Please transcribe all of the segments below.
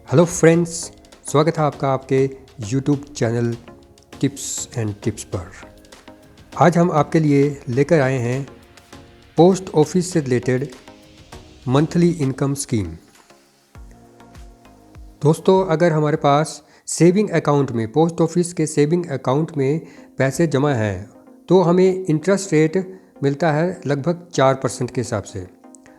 Hello friends, स्वागत है आपका आपके YouTube channel tips and tips पर। आज हम आपके लिए लेकर आए हैं पोस्ट ऑफिस से रिलेटेड मंथली इनकम स्कीम। दोस्तों, अगर हमारे पास सेविंग अकाउंट में, पोस्ट ऑफिस के सेविंग अकाउंट में पैसे जमा हैं तो हमें इंटरेस्ट रेट मिलता है लगभग 4% के हिसाब से।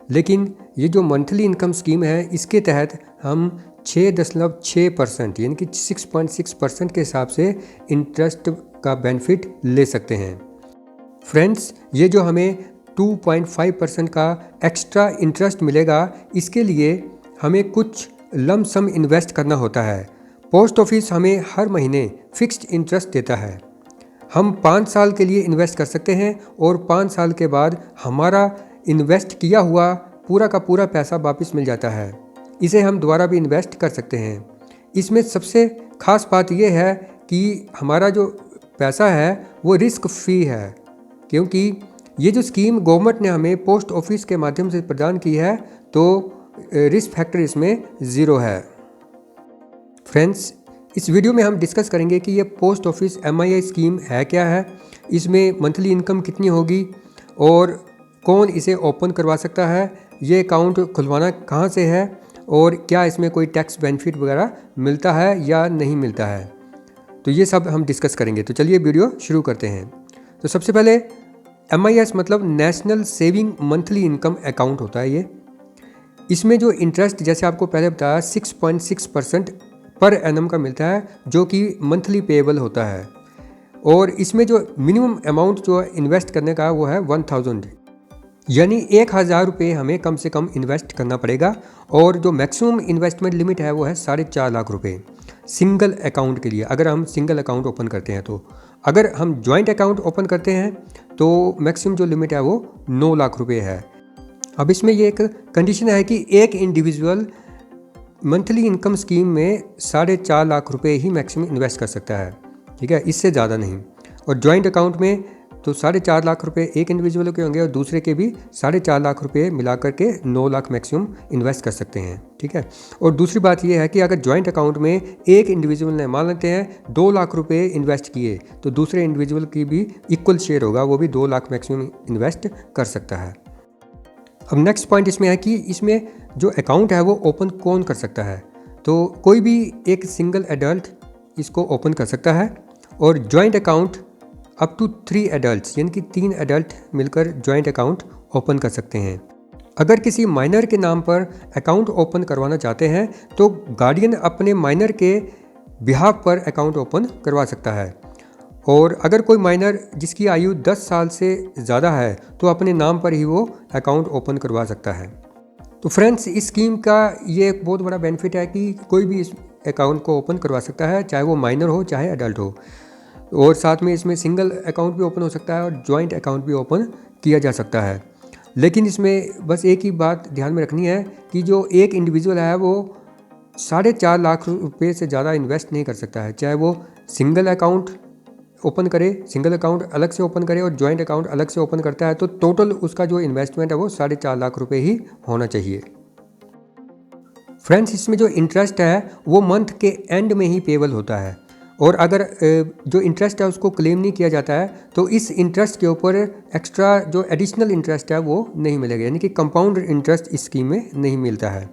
लेकिन ये जो मंथली इनकम स्कीम है, इसके तहत हम 6.6% यानी कि 6.6% के हिसाब से इंटरेस्ट का बेनिफिट ले सकते हैं। फ्रेंड्स, ये जो हमें 2.5% का एक्स्ट्रा इंटरेस्ट मिलेगा, इसके लिए हमें कुछ लम सम इन्वेस्ट करना होता है। पोस्ट ऑफिस हमें हर महीने फिक्स्ड इंटरेस्ट देता है। हम 5 साल के लिए इन्वेस्ट कर सकते हैं और 5 साल के बाद हमारा इन्वेस्ट किया हुआ पूरा का पूरा पैसा वापस मिल जाता है। इसे हम दोबारा भी इन्वेस्ट कर सकते हैं। इसमें सबसे ख़ास बात यह है कि हमारा जो पैसा है वो रिस्क फ्री है, क्योंकि ये जो स्कीम गवर्नमेंट ने हमें पोस्ट ऑफिस के माध्यम से प्रदान की है, तो रिस्क फैक्टर इसमें ज़ीरो है। फ्रेंड्स, इस वीडियो में हम डिस्कस करेंगे कि ये पोस्ट ऑफिस MII स्कीम है क्या है, इसमें मंथली इनकम कितनी होगी और कौन इसे ओपन करवा सकता है, ये अकाउंट खुलवाना कहाँ से है और क्या इसमें कोई टैक्स बेनिफिट वगैरह मिलता है या नहीं मिलता है। तो ये सब हम डिस्कस करेंगे। तो चलिए वीडियो शुरू करते हैं। तो सबसे पहले MIS मतलब national saving monthly income account होता है। ये इसमें जो इंटरेस्ट, जैसे आपको पहले बताया, 6.6% पर एनम का मिलता है, जो कि मंथली पेएबल होता है। और इसमें जो मिनिमम अमाउंट जो इन्वेस्ट करने का वो है 1000, यानी 1000 रुपये हमें कम से कम इन्वेस्ट करना पड़ेगा। और जो मैक्सिमम इन्वेस्टमेंट लिमिट है वो है 4.5 लाख रुपये सिंगल अकाउंट के लिए, अगर हम सिंगल अकाउंट ओपन करते हैं। तो अगर हम जॉइंट अकाउंट ओपन करते हैं तो मैक्सिमम जो लिमिट है वो 9 लाख रुपये है। अब इसमें ये एक कंडीशन है कि एक इंडिविजुअल मंथली इनकम स्कीम में 4.5 लाख रुपये ही मैक्सिमम इन्वेस्ट कर सकता है, ठीक है, इससे ज़्यादा नहीं। और जॉइंट अकाउंट में तो 4.5 लाख रुपए एक इंडिविजुअल के होंगे और दूसरे के भी 4.5 लाख रुपए मिलाकर के 9 लाख मैक्सिमम इन्वेस्ट कर सकते हैं, ठीक है। और दूसरी बात यह है कि अगर जॉइंट अकाउंट में एक इंडिविजुअल ने, मान लेते हैं 2 लाख रुपए इन्वेस्ट किए, तो दूसरे इंडिविजुअल की भी इक्वल शेयर होगा, वो भी 2 लाख मैक्सिमम इन्वेस्ट कर सकता है। अब नेक्स्ट पॉइंट इसमें है कि इसमें जो अकाउंट है वो ओपन कौन कर सकता है। तो कोई भी एक सिंगल एडल्ट इसको ओपन कर सकता है, और joint account up to 3 adults, यानी कि 3 एडल्ट मिलकर जॉइंट अकाउंट ओपन कर सकते हैं। अगर किसी माइनर के नाम पर अकाउंट ओपन करवाना चाहते हैं तो गार्डियन अपने माइनर के बिहाफ पर अकाउंट ओपन करवा सकता है। और अगर कोई माइनर जिसकी आयु 10 साल से ज़्यादा है तो अपने नाम पर ही वो अकाउंट ओपन करवा सकता है। तो फ्रेंड्स, इस स्कीम का ये एक बहुत बड़ा बेनिफिट है कि कोई भी इस अकाउंट को ओपन करवा सकता है, चाहे वो माइनर हो चाहे एडल्ट हो। और साथ में इसमें सिंगल अकाउंट भी ओपन हो सकता है और जॉइंट अकाउंट भी ओपन किया जा सकता है। लेकिन इसमें बस एक ही बात ध्यान में रखनी है कि जो एक इंडिविजुअल है वो 4.5 लाख रुपये से ज़्यादा इन्वेस्ट नहीं कर सकता है, चाहे वो सिंगल अकाउंट ओपन करे, सिंगल अकाउंट अलग से ओपन करे और जॉइंट अकाउंट अलग से ओपन करता है, तो टोटल उसका जो इन्वेस्टमेंट है वो 4.5 लाख रुपये ही होना चाहिए। फ्रेंड्स, इसमें जो इंटरेस्ट है वो मंथ के एंड में ही पेएबल होता है, और अगर जो इंटरेस्ट है उसको क्लेम नहीं किया जाता है तो इस इंटरेस्ट के ऊपर एक्स्ट्रा जो एडिशनल इंटरेस्ट है वो नहीं मिलेगा, यानी कि कंपाउंड इंटरेस्ट इस स्कीम में नहीं मिलता है।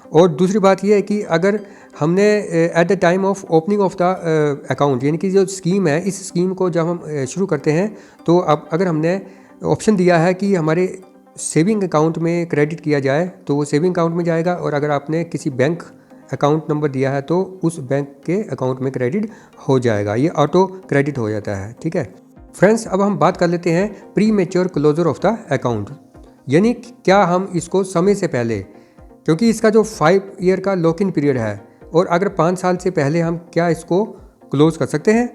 और दूसरी बात यह है कि अगर हमने at the time of opening of the account, यानी कि जो स्कीम है, इस स्कीम को जब हम शुरू करते हैं तो अब अगर हमने ऑप्शन दिया है कि हमारे सेविंग अकाउंट में क्रेडिट किया जाए तो वो सेविंग अकाउंट में जाएगा, और अगर आपने किसी बैंक अकाउंट नंबर दिया है तो उस बैंक के अकाउंट में क्रेडिट हो जाएगा, ये ऑटो क्रेडिट हो जाता है, ठीक है। फ्रेंड्स, अब हम बात कर लेते हैं premature closure of the account, यानी क्या हम इसको समय से पहले, क्योंकि इसका जो 5 ईयर का लॉक इन पीरियड है, और अगर 5 साल से पहले हम क्या इसको क्लोज कर सकते हैं,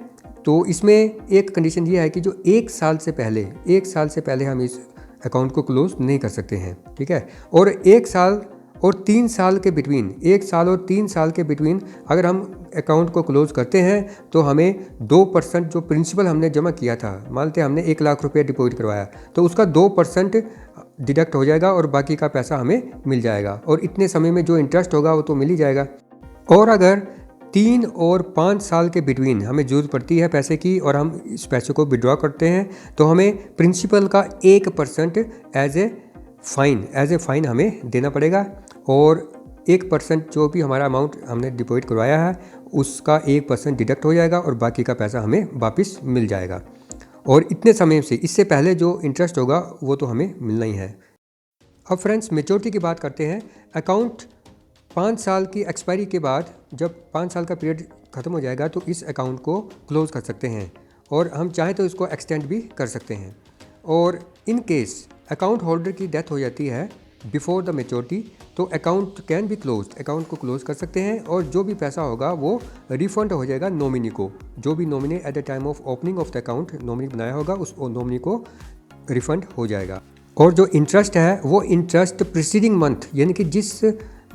तो इसमें एक कंडीशन ये है कि जो 1 साल से पहले हम इस अकाउंट को क्लोज नहीं कर सकते हैं, ठीक है। और 1 साल और 3 साल के बिटवीन, 1 साल और 3 साल के बिटवीन अगर हम अकाउंट को क्लोज करते हैं तो हमें 2% जो प्रिंसिपल हमने जमा किया था, मानते हैं हमने 1 लाख रुपये डिपॉजिट करवाया, तो उसका 2% डिडक्ट हो जाएगा और बाकी का पैसा हमें मिल जाएगा, और इतने समय में जो इंटरेस्ट होगा वो तो मिल ही जाएगा। और अगर 3 और 5 साल के बिटवीन हमें ज़रूरत पड़ती है पैसे की और हम इस पैसे को विड्रॉ करते हैं तो हमें प्रिंसिपल का 1% एज ए फ़ाइन हमें देना पड़ेगा। और 1% जो भी हमारा अमाउंट हमने डिपॉजिट करवाया है उसका 1% डिडक्ट हो जाएगा और बाकी का पैसा हमें वापस मिल जाएगा। और इतने समय से, इससे पहले जो इंटरेस्ट होगा वो तो हमें मिलना ही है। अब फ्रेंड्स मैच्योरिटी की बात करते हैं। अकाउंट 5 साल की एक्सपायरी के बाद जब 5 साल का पीरियड ख़त्म हो जाएगा तो इस अकाउंट को क्लोज़ कर सकते हैं और हम चाहें तो इसको एक्सटेंड भी कर सकते हैं। और इन केस अकाउंट होल्डर की डेथ हो जाती है बिफोर द मैच्योरिटी तो account can be close, account को क्लोज़ कर सकते हैं और जो भी पैसा होगा वो रिफंड हो जाएगा नॉमिनी को। जो भी nominee at the time of opening of the account nominee बनाया होगा उस नॉमिनी को रिफंड हो जाएगा। और जो इंटरेस्ट है वो इंटरेस्ट प्रीसीडिंग मंथ, यानी कि जिस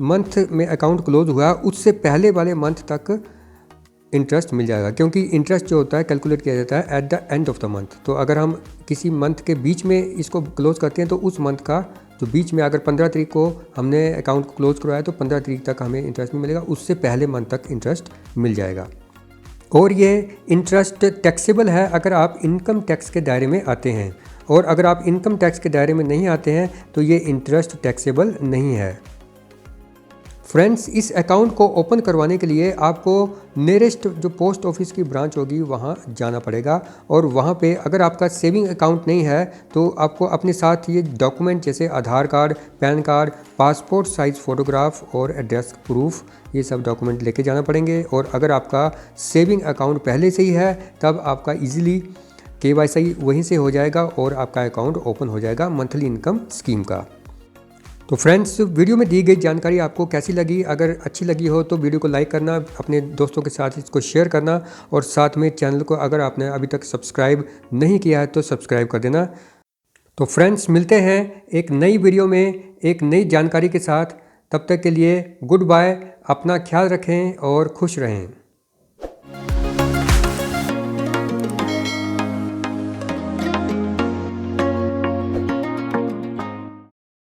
मंथ में अकाउंट क्लोज हुआ उससे पहले वाले मंथ तक इंटरेस्ट मिल जाएगा, क्योंकि इंटरेस्ट जो होता है कैलकुलेट किया जाता है at the end of the month. तो अगर हम किसी मंथ के बीच में इसको क्लोज करते हैं तो उस मंथ का जो बीच में, अगर 15 तारीख को हमने अकाउंट को क्लोज करवाया तो 15 तारीख तक हमें इंटरेस्ट नहीं मिलेगा, उससे पहले मंथ तक इंटरेस्ट मिल जाएगा। और ये इंटरेस्ट टैक्सेबल है अगर आप इनकम टैक्स के दायरे में आते हैं, और अगर आप इनकम टैक्स के दायरे में नहीं आते हैं तो ये इंटरेस्ट टैक्सेबल नहीं है। फ्रेंड्स, इस अकाउंट को ओपन करवाने के लिए आपको नियरेस्ट जो पोस्ट ऑफिस की ब्रांच होगी वहाँ जाना पड़ेगा। और वहाँ पे अगर आपका सेविंग अकाउंट नहीं है तो आपको अपने साथ ये डॉक्यूमेंट जैसे Aadhaar card, PAN card, passport size photograph और एड्रेस प्रूफ, ये सब डॉक्यूमेंट लेके जाना पड़ेंगे। और अगर आपका सेविंग अकाउंट पहले से ही है तब आपका ईजिली KYC वहीं से हो जाएगा और आपका अकाउंट ओपन हो जाएगा मंथली इनकम स्कीम का। तो फ्रेंड्स, वीडियो में दी गई जानकारी आपको कैसी लगी? अगर अच्छी लगी हो तो वीडियो को लाइक करना, अपने दोस्तों के साथ इसको शेयर करना और साथ में चैनल को अगर आपने अभी तक सब्सक्राइब नहीं किया है तो सब्सक्राइब कर देना। तो फ्रेंड्स, मिलते हैं एक नई वीडियो में एक नई जानकारी के साथ। तब तक के लिए गुड बाय, अपना ख्याल रखें और खुश रहें।